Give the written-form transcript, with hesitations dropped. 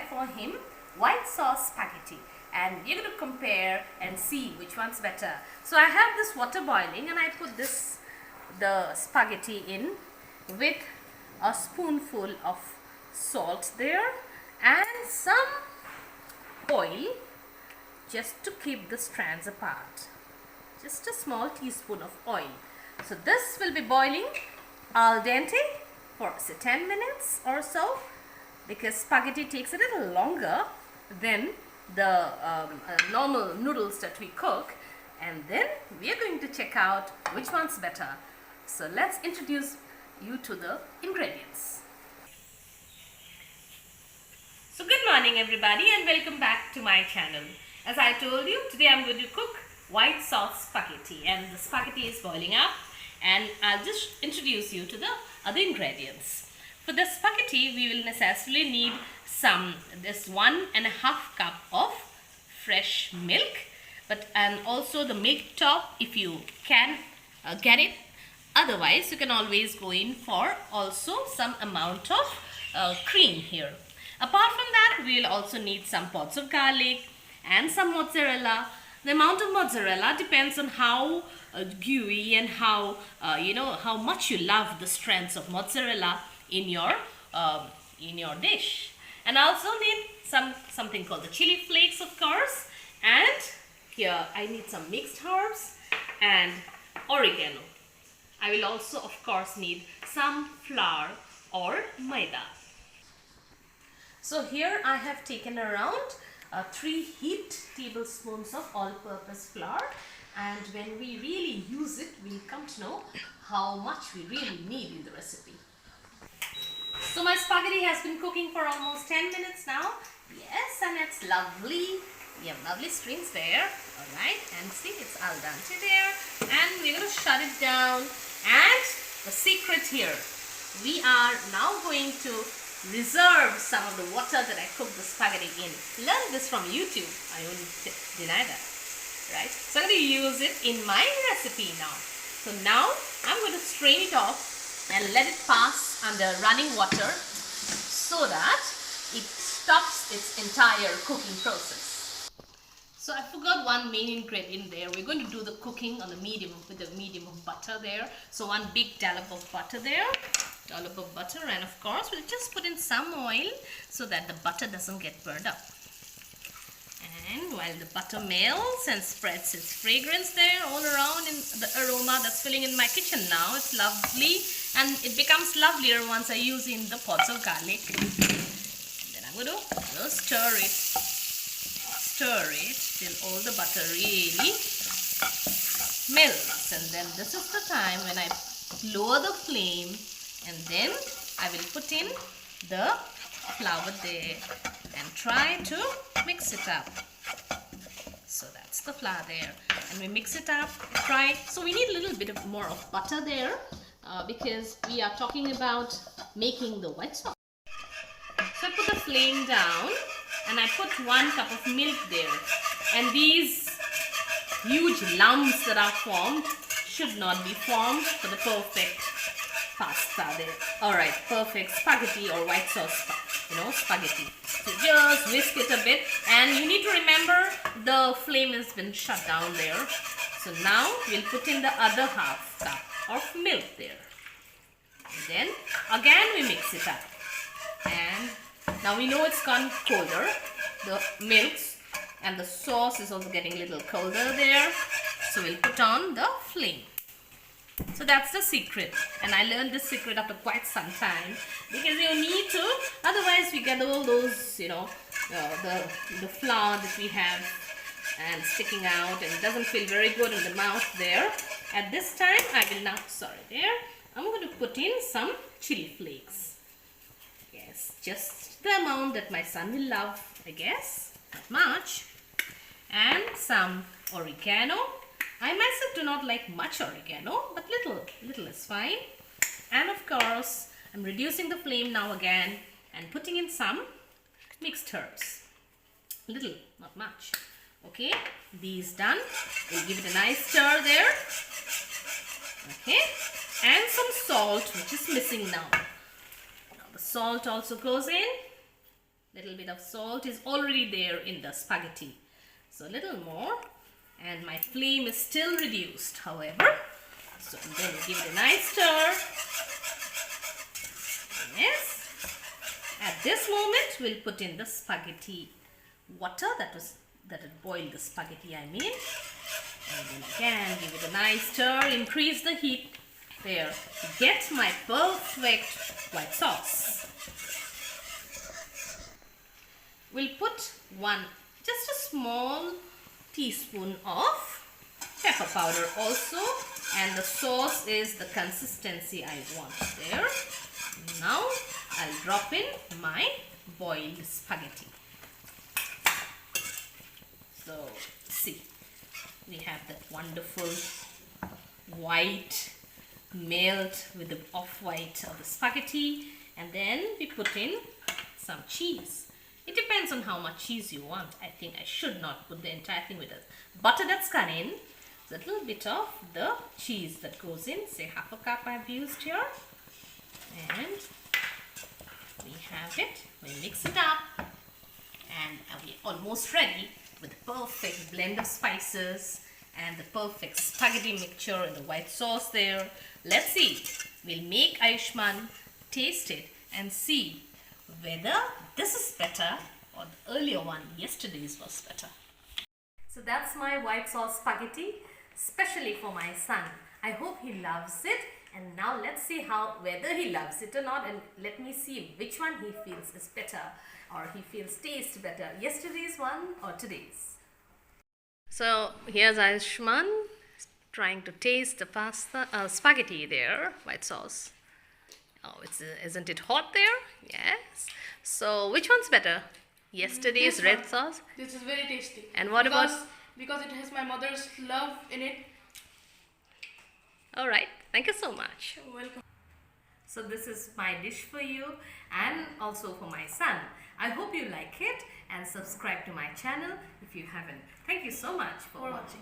for him white sauce spaghetti, and we're going to compare and see which one's better. So I have this water boiling and I put the spaghetti in with a spoonful of salt there and some oil just to keep the strands apart. Just a small teaspoon of oil. So this will be boiling al dente for say 10 minutes or so, because spaghetti takes a little longer than the normal noodles that we cook, and then we are going to check out which one's better. So let's introduce you to the ingredients. So good morning everybody and welcome back to my channel. As I told you, today I'm going to cook white sauce spaghetti, and the spaghetti is boiling up, and I'll just introduce you to the other ingredients. For the spaghetti we will necessarily need this 1.5 cup of fresh milk, and also the milk top if you can get it. Otherwise you can always go in for also some amount of cream here. Apart from that, we will also need some pods of garlic and some mozzarella. The amount of mozzarella depends on how gooey and how how much you love the strands of mozzarella in your dish. And I also need something called the chili flakes, of course. And here I need some mixed herbs and oregano. I will also of course need some flour or maida. So here I have taken around 3 heaped tablespoons of all-purpose flour, and when we really use it, we'll come to know how much we really need in the recipe. So my spaghetti has been cooking for almost 10 minutes now. Yes, and it's lovely. We have lovely strings there. Alright, and see, it's al dente there. And we're going to shut it down. And the secret here, we are now going to reserve some of the water that I cooked the spaghetti in. Learn this from YouTube. I wouldn't deny that. Right? So I'm going to use it in my recipe now. So now I'm going to strain it off and let it pass under running water so that it stops its entire cooking process. So I forgot one main ingredient there. We're going to do the cooking on the medium with the medium of butter there. So one big dollop of butter there. Dollop of butter, and of course we'll just put in some oil so that the butter doesn't get burned up. And while the butter melts and spreads its fragrance there all around in the aroma that's filling in my kitchen now, it's lovely, and it becomes lovelier once I use in the pods of garlic. Then I'm going to stir it till all the butter really melts, and then this is the time when I lower the flame, and then I will put in the flour there and try to mix it up. So that's the flour there, and we mix it up, try. So we need a little bit more of butter there because we are talking about making the white sauce. So I put the flame down and I put 1 cup of milk there, and these huge lumps that are formed should not be formed for the perfect pasta there. Alright, perfect spaghetti or white sauce spaghetti. So just whisk it a bit, and you need to remember the flame has been shut down there. So now we'll put in the other half cup of milk there, and then again we mix it up. And now we know it's gone colder, the milks, and the sauce is also getting a little colder there. So we'll put on the flame. So that's the secret, and I learned this secret after quite some time, because you need to, otherwise we get all those the flour that we have and sticking out, and it doesn't feel very good in the mouth there. At this time I will now, I'm going to put in some chili flakes. Yes, just the amount that my son will love, I guess, not much. And some oregano. I myself do not like much oregano, but little is fine. And of course, I'm reducing the flame now again and putting in some mixed herbs. Little, not much. Okay, these done. We'll give it a nice stir there. Okay, and some salt, which is missing now. Now the salt also goes in. Little bit of salt is already there in the spaghetti. So a little more, and my flame is still reduced, however. So then give it a nice stir. Yes. At this moment, we'll put in the spaghetti water that had boiled the spaghetti, I mean. And then again, give it a nice stir, increase the heat there to get my perfect white sauce. We'll put just a small teaspoon of pepper powder also, and the sauce is the consistency I want there. Now I'll drop in my boiled spaghetti. So see, we have that wonderful white melt with the off-white of the spaghetti, and then we put in some cheese. It depends on how much cheese you want. I think I should not put the entire thing with the butter that's gone in. So a little bit of the cheese that goes in, say half a cup I've used here. And we have it. We mix it up, and we're almost ready with the perfect blend of spices and the perfect spaghetti mixture and the white sauce there. Let's see. We'll make Ayushman taste it and see whether this is better or the earlier one, yesterday's, was better. So that's my white sauce spaghetti, especially for my son. I hope he loves it. And now let's see whether he loves it or not, and let me see which one he feels is better, or he feels tastes better, yesterday's one or today's. So here's Ayushman trying to taste the spaghetti there, white sauce. Oh, isn't it hot there? Yes. So which one's better? Yesterday's This red one. sauce? This is very tasty. And what about? Because it has my mother's love in it. All right. Thank you so much. You're welcome. So this is my dish for you and also for my son. I hope you like it and subscribe to my channel if you haven't. Thank you so much for watching.